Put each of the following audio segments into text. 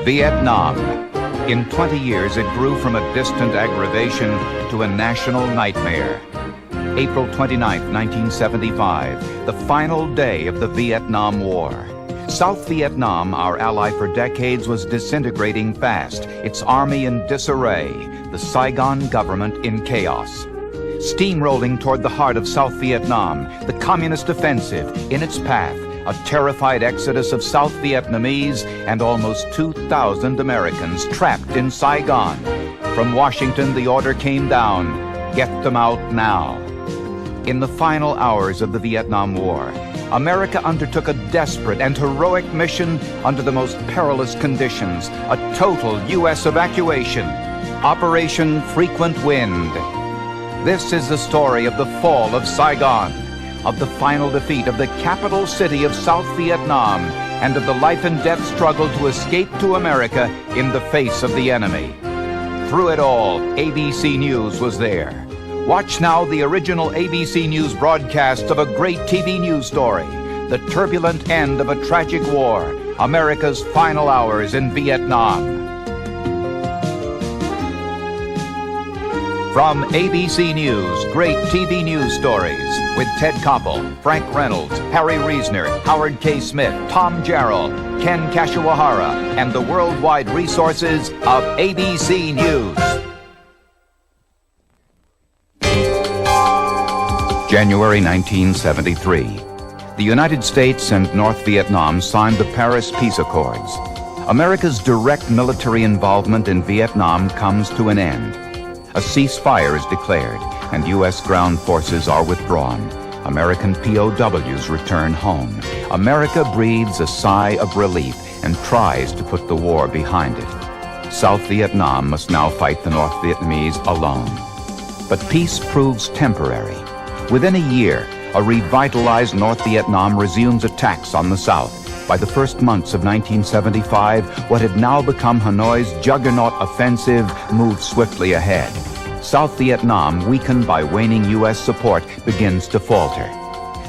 Vietnam. In 20 years, it grew from a distant aggravation to a national nightmare. April 29, 1975, the final day of the Vietnam War. South Vietnam, our ally for decades, was disintegrating fast, its army in disarray, the Saigon government in chaos. Steamrolling toward the heart of South Vietnam, the communist offensive, in its path, a terrified exodus of South Vietnamese and almost 2,000 Americans trapped in Saigon. From Washington, the order came down, get them out now. In the final hours of the Vietnam War, America undertook a desperate and heroic mission under the most perilous conditions, a total U.S. evacuation, Operation Frequent Wind. This is the story of the fall of Saigon, of the final defeat of the capital city of South Vietnam, and of the life and death struggle to escape to America in the face of the enemy. Through it all, ABC News was there. Watch now the original ABC News broadcast of a great TV news story, the turbulent end of a tragic war, America's final hours in Vietnam. From ABC News, great TV news stories with Ted Koppel, Frank Reynolds, Harry Reisner, Howard K. Smith, Tom Jarrell, Ken Kashiwahara, and the worldwide resources of ABC News. January 1973. The United States and North Vietnam signed the Paris Peace Accords. America's direct military involvement in Vietnam comes to an end. A ceasefire is declared, and U.S. ground forces are withdrawn. American POWs return home. America breathes a sigh of relief and tries to put the war behind it. South Vietnam must now fight the North Vietnamese alone. But peace proves temporary. Within a year, a revitalized North Vietnam resumes attacks on the South. By the first months of 1975, what had now become Hanoi's juggernaut offensive moved swiftly ahead. South Vietnam, weakened by waning U.S. support, begins to falter.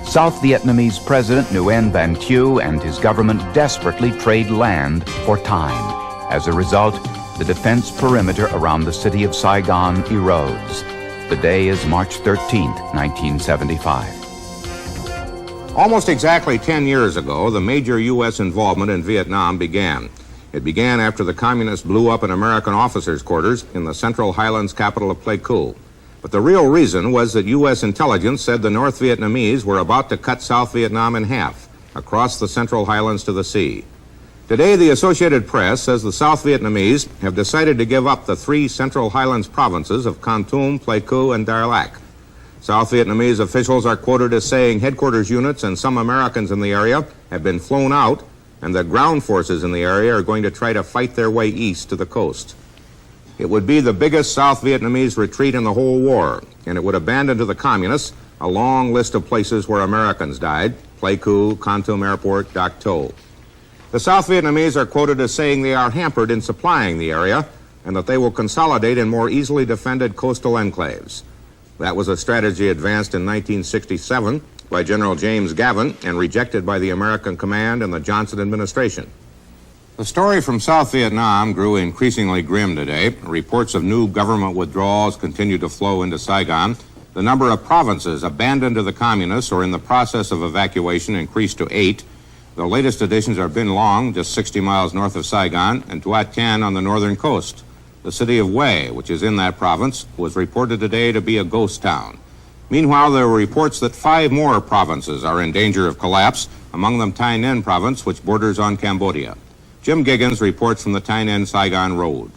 South Vietnamese President Nguyen Van Thieu and his government desperately trade land for time. As a result, the defense perimeter around the city of Saigon erodes. The day is March 13, 1975. Almost exactly 10 years ago, the major U.S. involvement in Vietnam began. It began after the communists blew up an American officers' quarters in the Central Highlands capital of Pleiku. But the real reason was that U.S. intelligence said the North Vietnamese were about to cut South Vietnam in half, across the Central Highlands to the sea. Today, the Associated Press says the South Vietnamese have decided to give up the 3 Central Highlands provinces of Kon Tum, Pleiku, and DİCH. South Vietnamese officials are quoted as saying headquarters units and some Americans in the area have been flown out, and the ground forces in the area are going to try to fight their way east to the coast. It would be the biggest South Vietnamese retreat in the whole war, and it would abandon to the communists a long list of places where Americans died: Pleiku, Kon Tum Airport, Dak To. The South Vietnamese are quoted as saying they are hampered in supplying the area and that they will consolidate in more easily defended coastal enclaves. That was a strategy advanced in 1967 by General James Gavin and rejected by the American command and the Johnson administration. The story from South Vietnam grew increasingly grim today. Reports of new government withdrawals continue to flow into Saigon. The number of provinces abandoned to the communists or in the process of evacuation increased to 8. The latest additions are Bin Long, just 60 miles north of Saigon, and Tuat Can on the northern coast. The city of Hue, which is in that province, was reported today to be a ghost town. Meanwhile, there were reports that 5 more provinces are in danger of collapse, among them Tai Ninh province, which borders on Cambodia. Jim Giggins reports from the Tai Ninh-Saigon Road.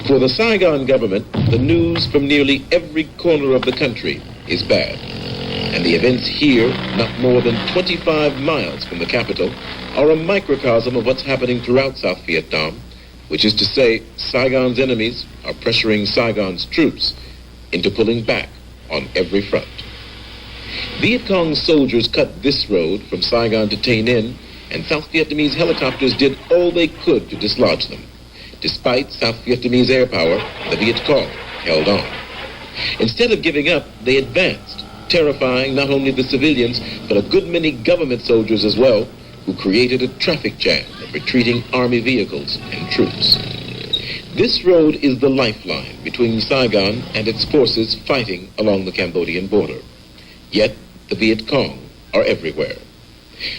For the Saigon government, the news from nearly every corner of the country is bad. And the events here, not more than 25 miles from the capital, are a microcosm of what's happening throughout South Vietnam, which is to say, Saigon's enemies are pressuring Saigon's troops into pulling back on every front. Viet Cong soldiers cut this road from Saigon to Tay Ninh, and South Vietnamese helicopters did all they could to dislodge them. Despite South Vietnamese air power, the Viet Cong held on. Instead of giving up, they advanced, terrifying not only the civilians, but a good many government soldiers as well, who created a traffic jam of retreating army vehicles and troops. This road is the lifeline between Saigon and its forces fighting along the Cambodian border. Yet the Viet Cong are everywhere.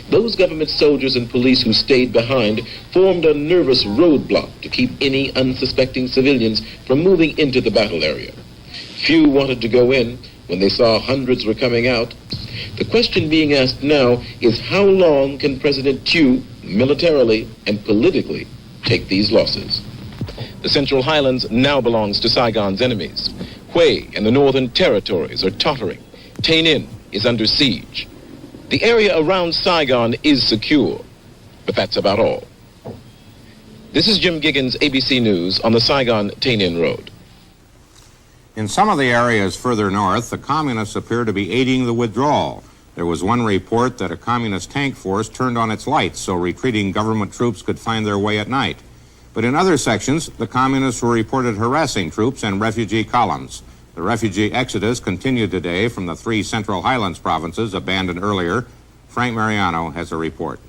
Those government soldiers and police who stayed behind formed a nervous roadblock to keep any unsuspecting civilians from moving into the battle area. Few wanted to go in when they saw hundreds were coming out. The question being asked now is how long can President Thieu militarily and politically take these losses? The Central Highlands now belongs to Saigon's enemies. Hue and the Northern Territories are tottering. Tay Ninh is under siege. The area around Saigon is secure, but that's about all. This is Jim Giggins, ABC News, on the Saigon-Tay Ninh Road. In some of the areas further north, the communists appear to be aiding the withdrawal. There was one report that a communist tank force turned on its lights so retreating government troops could find their way at night. But in other sections, the communists were reported harassing troops and refugee columns. The refugee exodus continued today from the 3 Central Highlands provinces abandoned earlier. Frank Mariano has a report.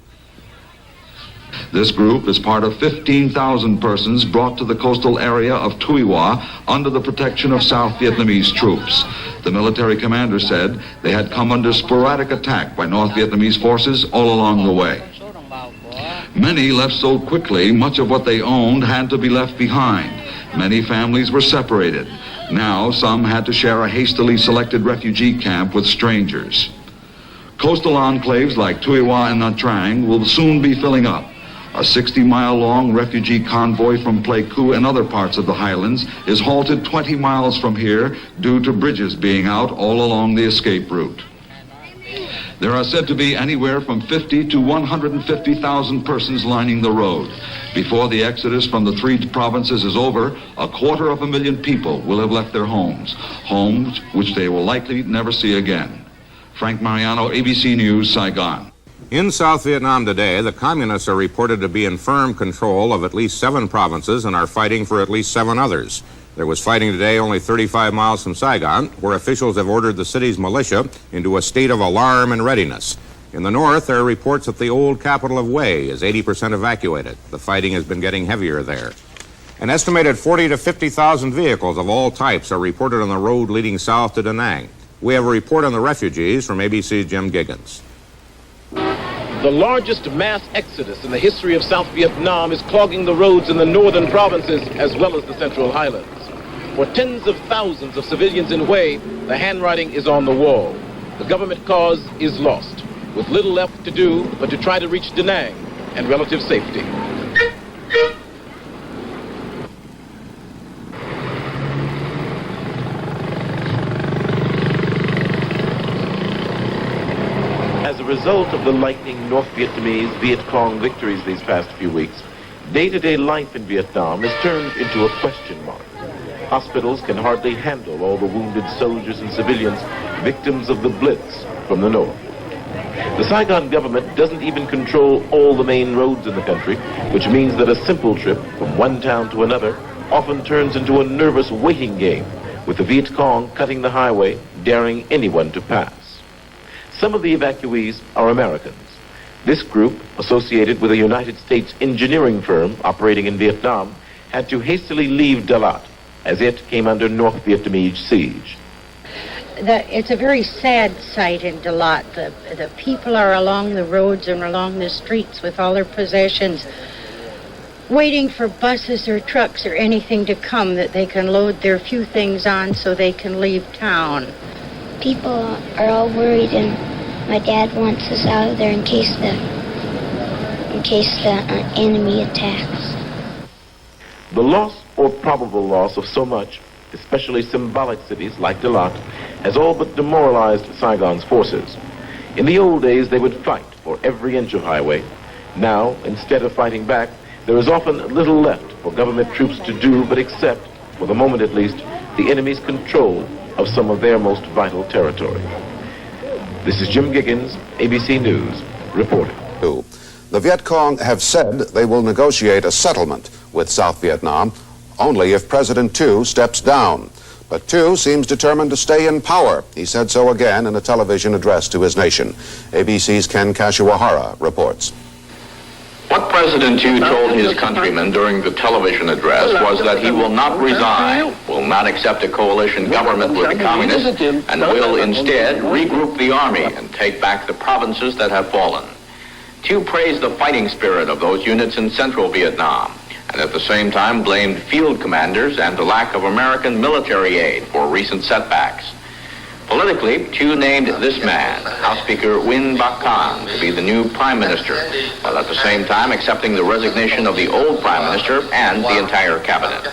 This group is part of 15,000 persons brought to the coastal area of Tuiwa under the protection of South Vietnamese troops. The military commander said they had come under sporadic attack by North Vietnamese forces all along the way. Many left so quickly, much of what they owned had to be left behind. Many families were separated. Now some had to share a hastily selected refugee camp with strangers. Coastal enclaves like Tuiwa and Nha Trang will soon be filling up. A 60-mile-long refugee convoy from Pleiku and other parts of the highlands is halted 20 miles from here due to bridges being out all along the escape route. There are said to be anywhere from 50 to 150,000 persons lining the road. Before the exodus from the 3 provinces is over, 250,000 people will have left their homes which they will likely never see again. Frank Mariano, ABC News, Saigon. In South Vietnam today, the communists are reported to be in firm control of at least 7 provinces and are fighting for at least 7 others. There was fighting today only 35 miles from Saigon, where officials have ordered the city's militia into a state of alarm and readiness. In the north, there are reports that the old capital of Hue is 80% evacuated. The fighting has been getting heavier there. An estimated 40 to 50,000 vehicles of all types are reported on the road leading south to Da Nang. We have a report on the refugees from ABC's Jim Giggins. The largest mass exodus in the history of South Vietnam is clogging the roads in the northern provinces as well as the Central Highlands. For tens of thousands of civilians in Hue, the handwriting is on the wall. The government cause is lost, with little left to do but to try to reach Da Nang and relative safety. As a result of the lightning North Vietnamese Viet Cong victories these past few weeks, day-to-day life in Vietnam has turned into a question mark. Hospitals can hardly handle all the wounded soldiers and civilians, victims of the Blitz from the north. The Saigon government doesn't even control all the main roads in the country, which means that a simple trip from one town to another often turns into a nervous waiting game, with the Viet Cong cutting the highway, daring anyone to pass. Some of the evacuees are Americans. This group, associated with a United States engineering firm operating in Vietnam, had to hastily leave DİCH as it came under North Vietnamese siege. It's a very sad sight in DİCH. The people are along the roads and along the streets with all their possessions, waiting for buses or trucks or anything to come that they can load their few things on so they can leave town. People are all worried, and my dad wants us out of there in case the enemy attacks. The loss or probable loss of so much, especially symbolic cities like DİCH, has all but demoralized Saigon's forces. In the old days, they would fight for every inch of highway. Now, instead of fighting back, there is often little left for government troops to do but accept, for the moment at least, the enemy's control of some of their most vital territory. This is Jim Giggins, ABC News, reporting. The Viet Cong have said they will negotiate a settlement with South Vietnam only if President Thieu steps down. But Thieu seems determined to stay in power. He said so again in a television address to his nation. ABC's Ken Kashiwahara reports. President Hu told his countrymen during the television address was that he will not resign, will not accept a coalition government with the communists, and will instead regroup the army and take back the provinces that have fallen. Hu praised the fighting spirit of those units in central Vietnam, and at the same time blamed field commanders and the lack of American military aid for recent setbacks. Politically, Hu named this man, House Speaker Nguyen Bach Can, to be the new Prime Minister, while at the same time accepting the resignation of the old Prime Minister and the entire cabinet.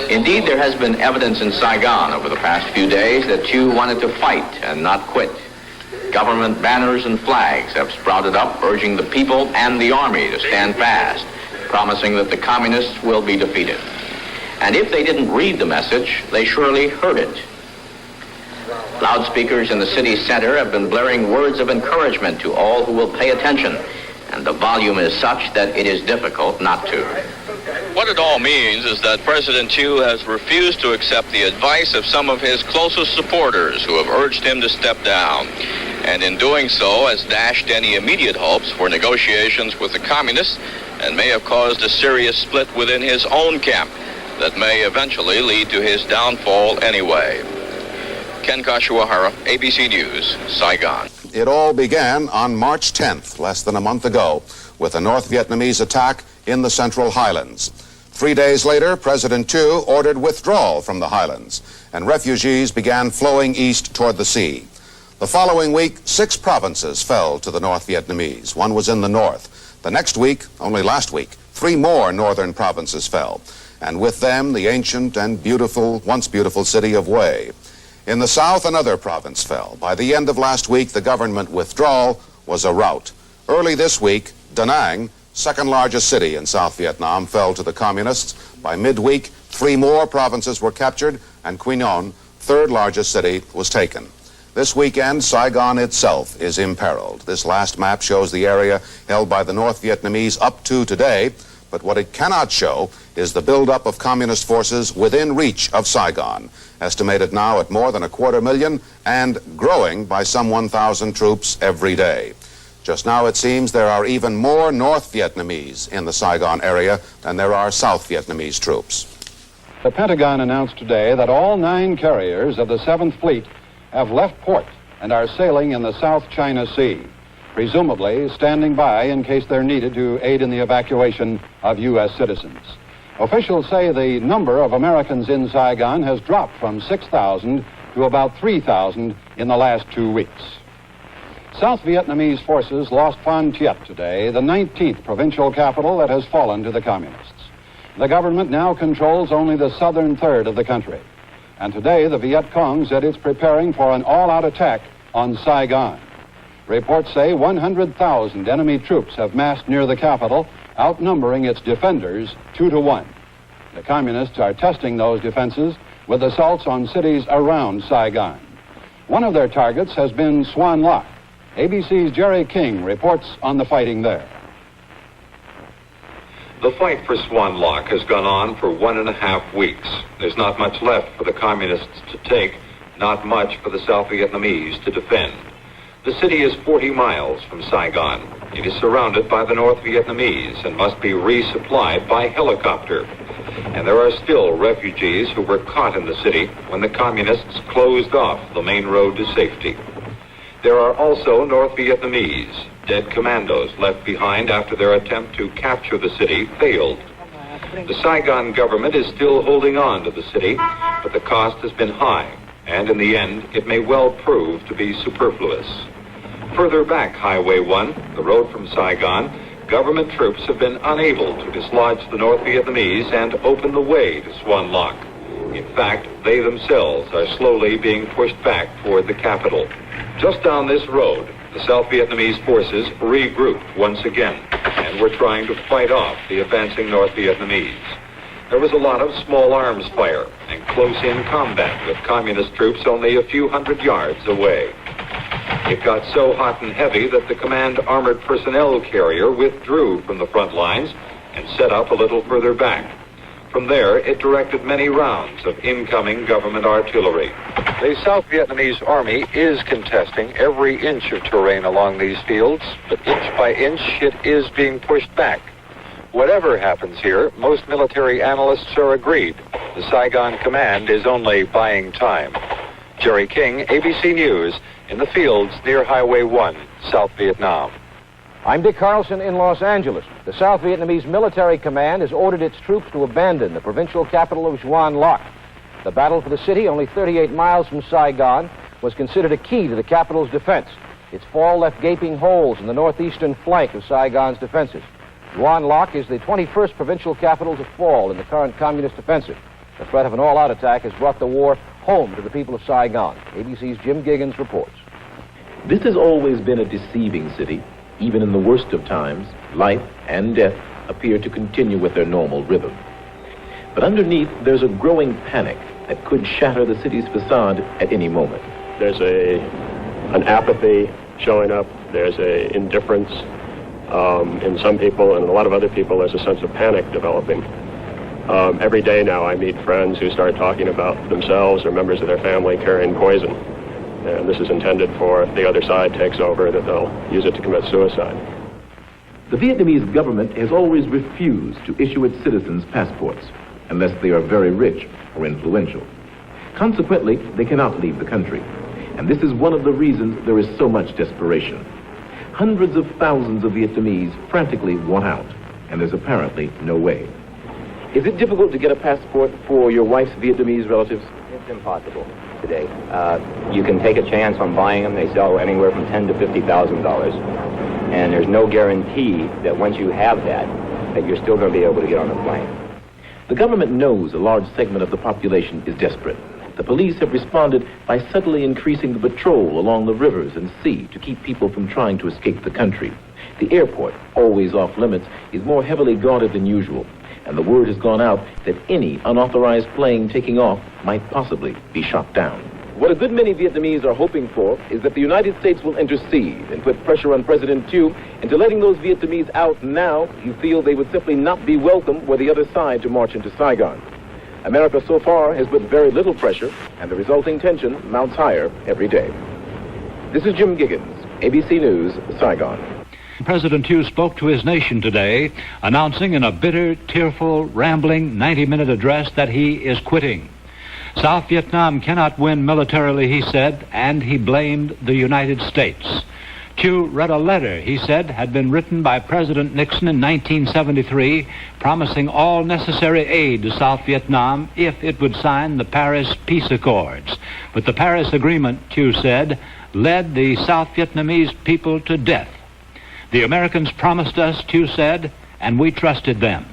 Indeed, there has been evidence in Saigon over the past few days that Hu wanted to fight and not quit. Government banners and flags have sprouted up, urging the people and the army to stand fast, promising that the communists will be defeated. And if they didn't read the message, they surely heard it. Loudspeakers in the city center have been blaring words of encouragement to all who will pay attention, and the volume is such that it is difficult not to. What it all means is that President Hu has refused to accept the advice of some of his closest supporters who have urged him to step down, and in doing so has dashed any immediate hopes for negotiations with the communists and may have caused a serious split within his own camp that may eventually lead to his downfall anyway. Ken Kashiwahara, ABC News, Saigon. It all began on March 10th, less than a month ago, with a North Vietnamese attack in the Central Highlands. 3 days later, President Hu ordered withdrawal from the highlands, and refugees began flowing east toward the sea. The following week, 6 provinces fell to the North Vietnamese. 1 was in the north. The next week, only last week, 3 more northern provinces fell, and with them the ancient and beautiful, once beautiful city of Hue. In the south, another province fell. By the end of last week, the government withdrawal was a rout. Early this week, Da Nang, second largest city in South Vietnam, fell to the communists. By midweek, 3 more provinces were captured, and Quy Nhon, third largest city, was taken. This weekend, Saigon itself is imperiled. This last map shows the area held by the North Vietnamese up to today, but what it cannot show is the buildup of communist forces within reach of Saigon, estimated now at more than 250,000 and growing by some 1,000 troops every day. Just now it seems there are even more North Vietnamese in the Saigon area than there are South Vietnamese troops. The Pentagon announced today that all 9 carriers of the 7th Fleet have left port and are sailing in the South China Sea, presumably standing by in case they're needed to aid in the evacuation of U.S. citizens. Officials say the number of Americans in Saigon has dropped from 6,000 to about 3,000 in the last 2 weeks. South Vietnamese forces lost Phan Thiet today, the 19th provincial capital that has fallen to the communists. The government now controls only the southern third of the country. And today the Viet Cong said it's preparing for an all-out attack on Saigon. Reports say 100,000 enemy troops have massed near the capital, outnumbering its defenders 2 to 1. The communists are testing those defenses with assaults on cities around Saigon. One of their targets has been Xuan Loc. ABC's Jerry King reports on the fighting there. The fight for Xuan Loc has gone on for 1.5 weeks. There's not much left for the communists to take, not much for the South Vietnamese to defend. The city is 40 miles from Saigon. It is surrounded by the North Vietnamese and must be resupplied by helicopter. And there are still refugees who were caught in the city when the communists closed off the main road to safety. There are also North Vietnamese, dead commandos left behind after their attempt to capture the city failed. The Saigon government is still holding on to the city, but the cost has been high, and in the end, it may well prove to be superfluous. Further back Highway 1, the road from Saigon, government troops have been unable to dislodge the North Vietnamese and open the way to Xuan Loc. In fact, they themselves are slowly being pushed back toward the capital. Just down this road, the South Vietnamese forces regrouped once again and were trying to fight off the advancing North Vietnamese. There was a lot of small arms fire and close-in combat with communist troops only a few hundred yards away. It got so hot and heavy that the command armored personnel carrier withdrew from the front lines and set up a little further back. From there, it directed many rounds of incoming government artillery. The South Vietnamese army is contesting every inch of terrain along these fields, but inch by inch it is being pushed back Whatever happens here, most military analysts are agreed. The Saigon command is only buying time. Jerry King, ABC News, in the fields near Highway 1, South Vietnam. I'm Dick Carlson in Los Angeles. The South Vietnamese military command has ordered its troops to abandon the provincial capital of Xuan Loc. The battle for the city, only 38 miles from Saigon, was considered a key to the capital's defense. Its fall left gaping holes in the northeastern flank of Saigon's defenses. Xuan Loc is the 21st provincial capital to fall in the current communist offensive. The threat of an all-out attack has brought the war home to the people of Saigon. ABC's Jim Giggins reports. This has always been a deceiving city. Even in the worst of times, life and death appear to continue with their normal rhythm. But underneath, there's a growing panic that could shatter the city's facade at any moment. There's an apathy showing up. There's an indifference in some people, and in a lot of other people, there's a sense of panic developing. Every day now, I meet friends who start talking about themselves or members of their family carrying poison. And this is intended for, if the other side takes over, that they'll use it to commit suicide. The Vietnamese government has always refused to issue its citizens passports unless they are very rich or influential. Consequently, they cannot leave the country. And this is one of the reasons there is so much desperation. Hundreds of thousands of Vietnamese frantically want out, and there's apparently no way. Is it difficult to get a passport for your wife's Vietnamese relatives? It's impossible today. You can take a chance on buying them. They sell anywhere from $10,000 to $50,000. And there's no guarantee that once you have that you're still going to be able to get on a plane. The government knows a large segment of the population is desperate. The police have responded by subtly increasing the patrol along the rivers and sea to keep people from trying to escape the country. The airport, always off limits, is more heavily guarded than usual, and the word has gone out that any unauthorized plane taking off might possibly be shot down. What a good many Vietnamese are hoping for is that the United States will intercede and put pressure on President Thieu into letting those Vietnamese out now who feel they would simply not be welcome were the other side to march into Saigon. America so far has put very little pressure, and the resulting tension mounts higher every day. This is Jim Giggins, ABC News, Saigon. President Thieu spoke to his nation today, announcing in a bitter, tearful, rambling 90-minute address that he is quitting. South Vietnam cannot win militarily, he said, and he blamed the United States. Thieu read a letter, he said, had been written by President Nixon in 1973, promising all necessary aid to South Vietnam if it would sign the Paris Peace Accords. But the Paris Agreement, Thieu said, led the South Vietnamese people to death. The Americans promised us, Thieu said, and we trusted them.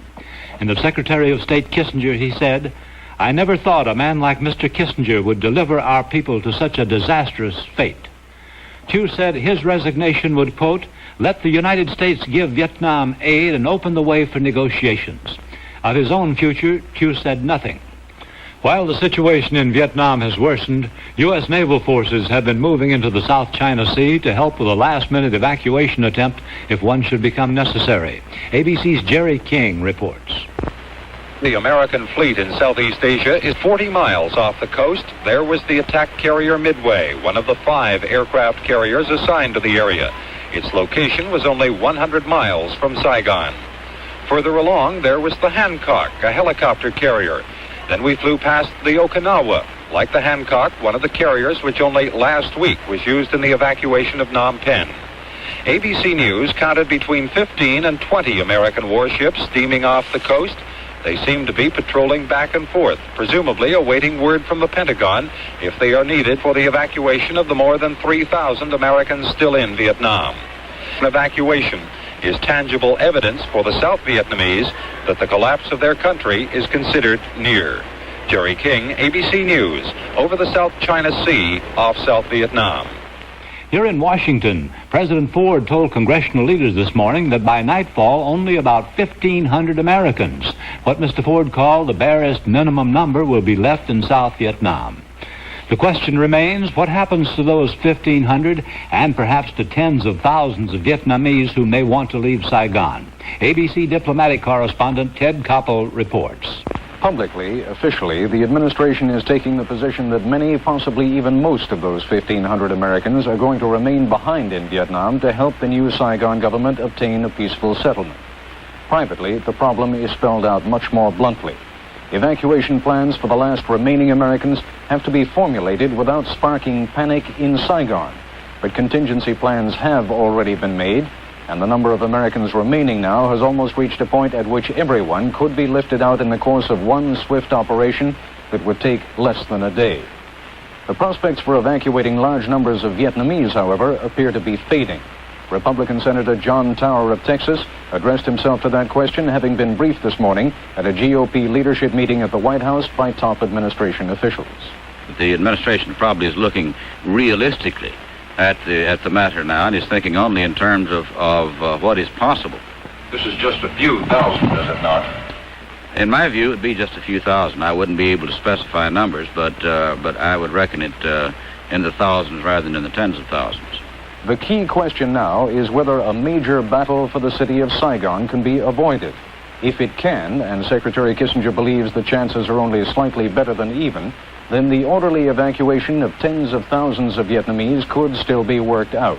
And of Secretary of State Kissinger, he said, I never thought a man like Mr. Kissinger would deliver our people to such a disastrous fate. Thieu said his resignation would, quote, let the United States give Vietnam aid and open the way for negotiations. Of his own future, Thieu said nothing. While the situation in Vietnam has worsened, U.S. naval forces have been moving into the South China Sea to help with a last-minute evacuation attempt if one should become necessary. ABC's Jerry King reports. The American fleet in Southeast Asia is 40 miles off the coast. There was the attack carrier Midway, one of the 5 aircraft carriers assigned to the area. Its location was only 100 miles from Saigon. Further along, there was the Hancock, a helicopter carrier. Then we flew past the Okinawa. Like the Hancock, one of the carriers which only last week was used in the evacuation of Phnom Penh. ABC News counted between 15 and 20 American warships steaming off the coast. They seem to be patrolling back and forth, presumably awaiting word from the Pentagon if they are needed for the evacuation of the more than 3,000 Americans still in Vietnam. An evacuation is tangible evidence for the South Vietnamese that the collapse of their country is considered near. Jerry King, ABC News, over the South China Sea off South Vietnam. Here in Washington, President Ford told congressional leaders this morning that by nightfall, only about 1,500 Americans, what Mr. Ford called the barest minimum number, will be left in South Vietnam. The question remains, what happens to those 1,500 and perhaps to tens of thousands of Vietnamese who may want to leave Saigon? ABC diplomatic correspondent Ted Koppel reports. Publicly, officially, the administration is taking the position that many, possibly even most of those 1,500 Americans are going to remain behind in Vietnam to help the new Saigon government obtain a peaceful settlement. privately, the problem is spelled out much more bluntly. Evacuation plans for the last remaining Americans have to be formulated without sparking panic in Saigon. But contingency plans have already been made, and the number of Americans remaining now has almost reached a point at which everyone could be lifted out in the course of one swift operation that would take less than a day. The prospects for evacuating large numbers of Vietnamese, however, appear to be fading. Republican Senator John Tower of Texas addressed himself to that question, having been briefed this morning at a GOP leadership meeting at the White House by top administration officials. The administration probably is looking realistically at the matter now and is thinking only in terms of what is possible. This is just a few thousand, is it not? In my view, it would be just a few thousand. I wouldn't be able to specify numbers, but I would reckon it in the thousands rather than in the tens of thousands. The key question now is whether a major battle for the city of Saigon can be avoided. If it can, and Secretary Kissinger believes the chances are only slightly better than even, then the orderly evacuation of tens of thousands of Vietnamese could still be worked out.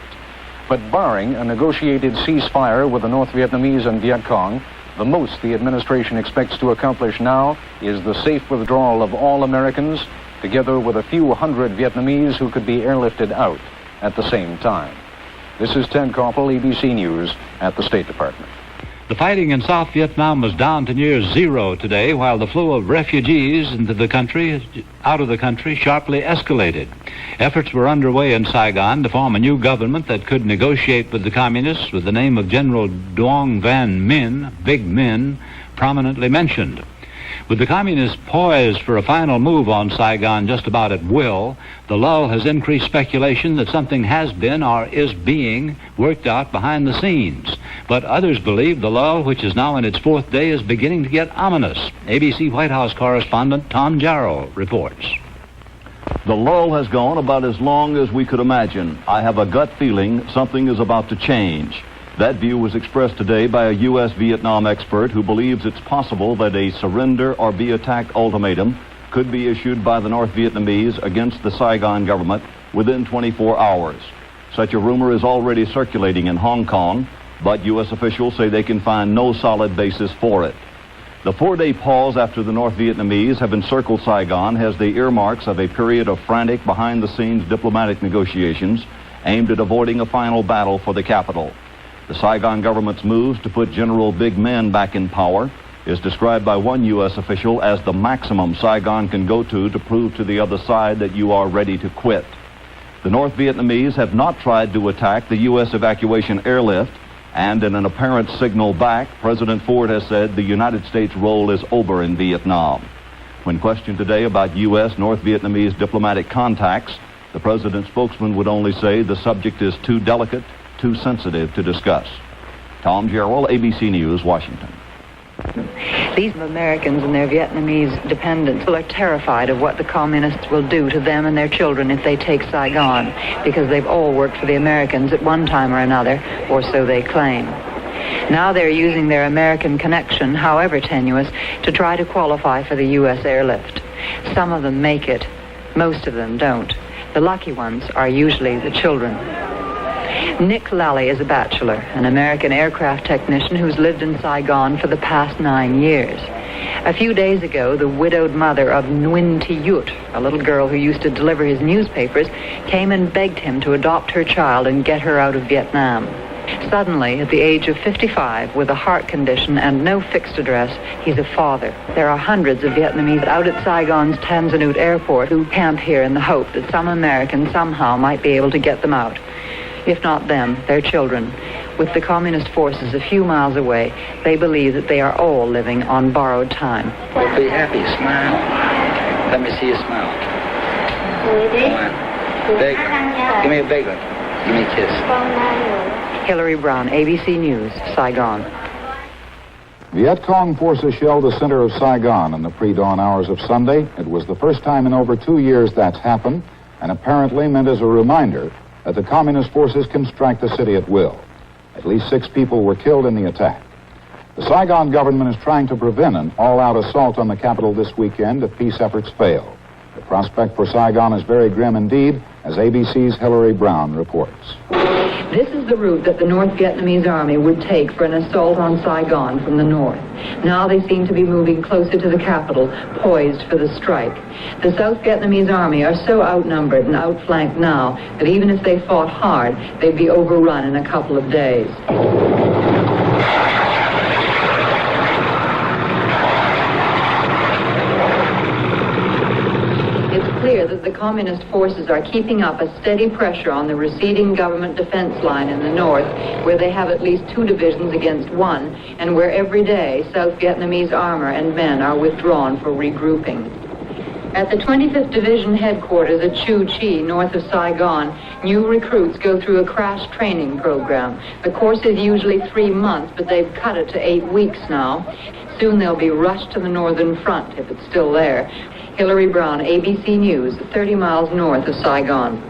But barring a negotiated ceasefire with the North Vietnamese and Viet Cong, the most the administration expects to accomplish now is the safe withdrawal of all Americans, together with a few hundred Vietnamese who could be airlifted out at the same time. This is Ted Koppel, ABC News at the State Department. The fighting in South Vietnam was down to near zero today, while the flow of refugees out of the country sharply escalated. Efforts were underway in Saigon to form a new government that could negotiate with the communists, with the name of General Duong Van Minh, Big Min, prominently mentioned. With the communists poised for a final move on Saigon just about at will, the lull has increased speculation that something has been or is being worked out behind the scenes. But others believe the lull, which is now in its fourth day, is beginning to get ominous. ABC White House correspondent Tom Jarrell reports. The lull has gone about as long as we could imagine. I have a gut feeling something is about to change. That view was expressed today by a U.S. Vietnam expert who believes it's possible that a surrender or be attacked ultimatum could be issued by the North Vietnamese against the Saigon government within 24 hours. Such a rumor is already circulating in Hong Kong, but U.S. officials say they can find no solid basis for it. The 4-day pause after the North Vietnamese have encircled Saigon has the earmarks of a period of frantic behind-the-scenes diplomatic negotiations aimed at avoiding a final battle for the capital. The Saigon government's moves to put General Big Min back in power is described by one U.S. official as the maximum Saigon can go to prove to the other side that you are ready to quit. The North Vietnamese have not tried to attack the U.S. evacuation airlift, and in an apparent signal back, President Ford has said the United States' role is over in Vietnam. When questioned today about U.S. North Vietnamese diplomatic contacts, the president's spokesman would only say the subject is too delicate, too sensitive to discuss. Tom Jarrell, ABC News, Washington. These Americans and their Vietnamese dependents are terrified of what the communists will do to them and their children if they take Saigon, because they've all worked for the Americans at one time or another, or so they claim. Now they're using their American connection, however tenuous, to try to qualify for the U.S. airlift. Some of them make it. Most of them don't. The lucky ones are usually the children. Nick Lally is a bachelor, an American aircraft technician who's lived in Saigon for the past 9 years. A few days ago, the widowed mother of Nguyen Thi Yut, a little girl who used to deliver his newspapers, came and begged him to adopt her child and get her out of Vietnam. Suddenly, at the age of 55, with a heart condition and no fixed address, he's a father. There are hundreds of Vietnamese out at Saigon's Tan Son Nhut airport who camp here in the hope that some American somehow might be able to get them out. If not them, their children. With the communist forces a few miles away, they believe that they are all living on borrowed time. Well, be happy, smile. Let me see you smile. Big one. Give me a big one. Give me a kiss. Hillary Brown, ABC News, Saigon. Viet Cong forces shelled the center of Saigon in the pre-dawn hours of Sunday. It was the first time in over 2 years that's happened, and apparently meant as a reminder that the communist forces can strike the city at will. At least 6 people were killed in the attack. The Saigon government is trying to prevent an all-out assault on the capital this weekend if peace efforts fail. The prospect for Saigon is very grim indeed, as ABC's Hillary Brown reports. This is the route that the North Vietnamese army would take for an assault on Saigon from the north. Now they seem to be moving closer to the capital, poised for the strike. The South Vietnamese army are so outnumbered and outflanked now that even if they fought hard, they'd be overrun in a couple of days. Clear that the communist forces are keeping up a steady pressure on the receding government defense line in the north, where they have at least 2 divisions against 1, and where every day South Vietnamese armor and men are withdrawn for regrouping. At the 25th Division headquarters at Chu Chi, north of Saigon, new recruits go through a crash training program. The course is usually 3 months, but they've cut it to 8 weeks now. Soon they'll be rushed to the northern front, if it's still there. Hillary Brown, ABC News, 30 miles north of Saigon.